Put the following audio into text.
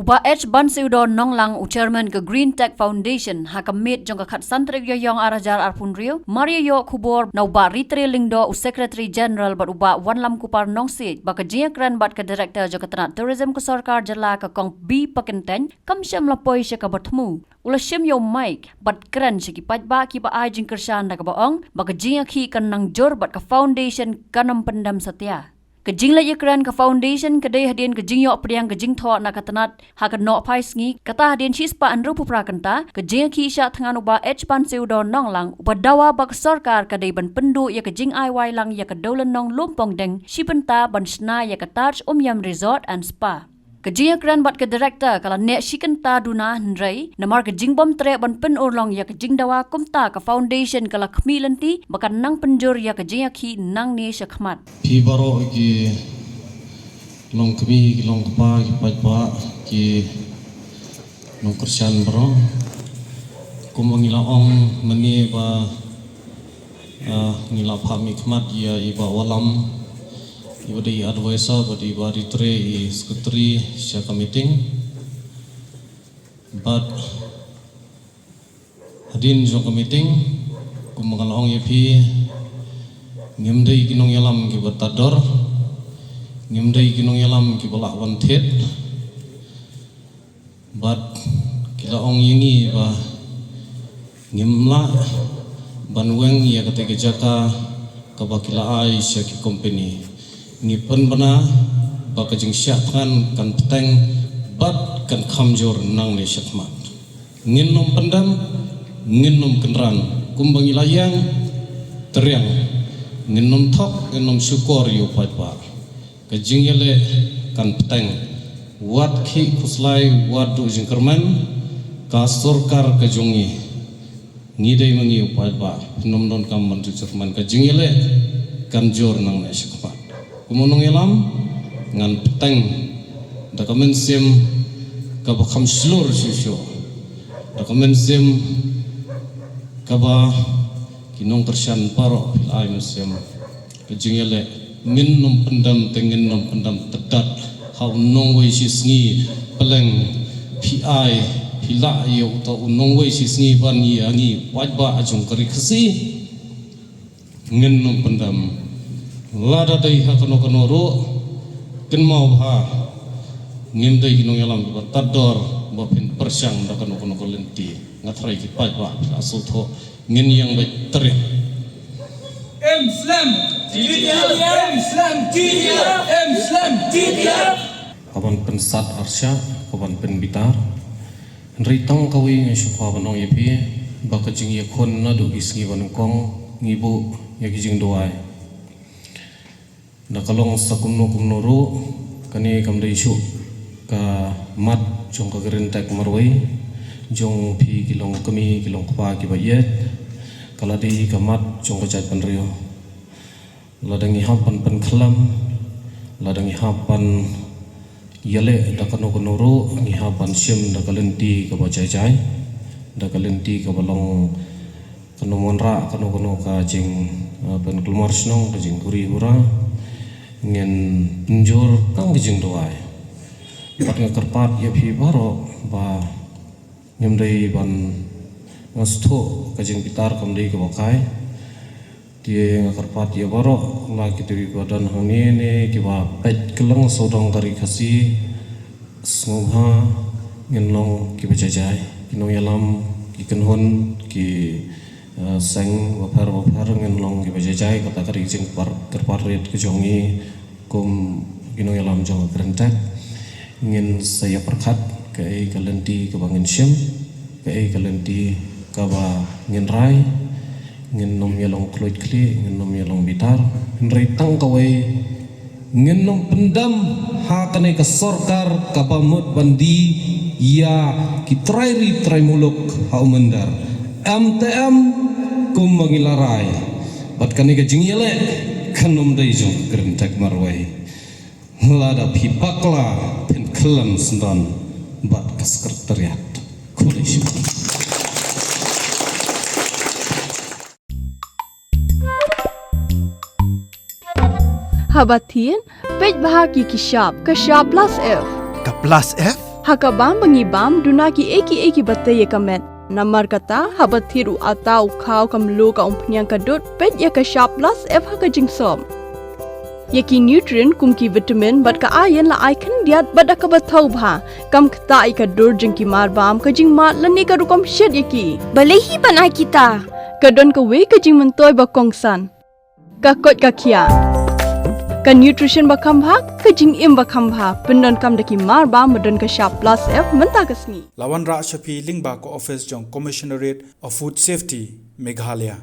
Uba H ban siudon nonglang chairman ke Green Tech Foundation hakamit jong ka khat santrik yoyong arajar arpun rio Mario yo kubor na uba ritre lingdo secretary general bat uba wanlam kupar nongsi ba ka jiakran bat ka director jo katna tourism ko sarkar jala ka kong B pakenten kam syam lapoi sya ka batmu ula syam yo mike bat kran sya ki ba ki ba ai jing kersan da ka baong ba ka jiaki kan nang jor bat ka foundation kanam pendam satya Kejing la yakran ka foundation kadai hadian kejing yo priang kejing tho na katanat hakan no pai sngi kata hadian chispa anru puprakanta kejing ki sya thangan uba H pan siudon nonglang upadawa bak sarkar kadai ban pendu ya kejing ai wai lang ya kadolan nong lumpong deng shipenta ban sna ya katarch yam resort and spa Kejing yakran bat ke director kala nek shikenta duna hnrei namar kejing bom tre ban pen urlong ya kejing dawa kumta ka foundation kala khmilanti bakan nang penjur ya kejing ki nang ni shakhmat Pi baro ki long kami ki long pa ki pajpa ki long kersian baro kumangila ong mani ba ngila phami khmat ya iba walam iba di advisor but iba ritre I secretary shaka meeting but hadin jo meeting kumangila ong yapi ngimdai kinong yalam ki batador ngimdai kinong yalam ki balak wanted but kila ong yingi ba ngimla banweng ya kate jaka ka bakila ai sya ki company ni pen bana ba ka jing sya kan peteng bat kan khamjor nang ne syakmat nginnom pendam nginnom kenran kumbang ilayang teriang nginnom thok nginnom syukur yu patpa ka jingyele kan peteng wat khi khuslai wat du jingkerman ka sarkar ka jongi ngidai mangi patpa nom don kam man tu cerman ka jingyele kan jor nang ne syakma kumonong elam ngan peteng da kamen sim ka bakham slur shisho da kamen sim ka ba kinong tersian paro ai musim kejingele min nom pendam tengen nom pendam tedat hau nong wei sisngi peleng pi hila yo to nong wei sisngi ban yangi wajba ajung kari khasi ngin nom pendam lada dai ha kono kono ro ken mau ha ngim dai kinong yalam ba tador ba pin persyang da kono kono lenti ngatrai ki wajba asul tho ngin yang baik teriak Islam TDF kawan pensat arsya kawan penbitar ritang kawi ngesukwa banong yepi baka jing yakon na do isngi banongkong ngibu yakijing doai na kalong sakumno kumnoro kani kamda isu ka mat jong ka gerentek marwai jong pi kilong kami kilong kpa ki bayet kala di kamat jong ka jat panrio ladangi hapan pen khalam ladangi hapan yale da kano konoro ngi hapan sim da kalenti ka bajai jai da kalenti ka balong kano monra kano kono ka jing pen klumar snong ka jing kuri hura ngen njur kang jing doai pat ngakarpat ya phi baro ba nyamdai ban ngastho ka jing pitar kamdei ka bakai dia ngakarpat ya baro la kitu badan hangi ne ki ba pet kelang sodong kari khasi smobha ngenlong ki bajajai kinong yalam ki kenhon ki sang wapar ngenlong ki bajajai kata kari jing par kerparet ke jongi kum kinong yalam jong kerentak ngin saya perkat ke kalenti ke bangin syam ke kalenti ka ba ngin rai ngin nom yalong kloit kli ngin nom yalong bitar nrai tang kawai ngin nom pendam ha kane ka sarkar ka pamut bandi ya ki trai muluk ha umendar MTM kum mangilarai bat kane ka jingyele kanom dai jong kerentak marwai lada pipakla pen kelam sendan bat ka sekretariat kolej Habatin, pej bahagi kishab, kashab plus F. Ka plus F? Hakabam bangibam dunaki eki bataya kamet. Namar kata habat thiru atau kau kamlu ka umpnyang kadut pet ya ka sharp plus F haka jingsom. Yaki nutrient kumki vitamin bat ka ayan la aikan diat bat ka bathau bha kam kta ka dur jingki marbam ka jing mat lani ka rukom shed yaki. Balehi banai kita. Kadon ka we ka jing mentoy ba kongsan. Ka kot ka kia. Ka nutrition ba khambha ka jing im ba khambha pendon kam daki marbam medon ka sharp plus F menta kasni. Lawan Ra Shafi Lingba ko office jong Commissionerate of Food Safety Meghalaya.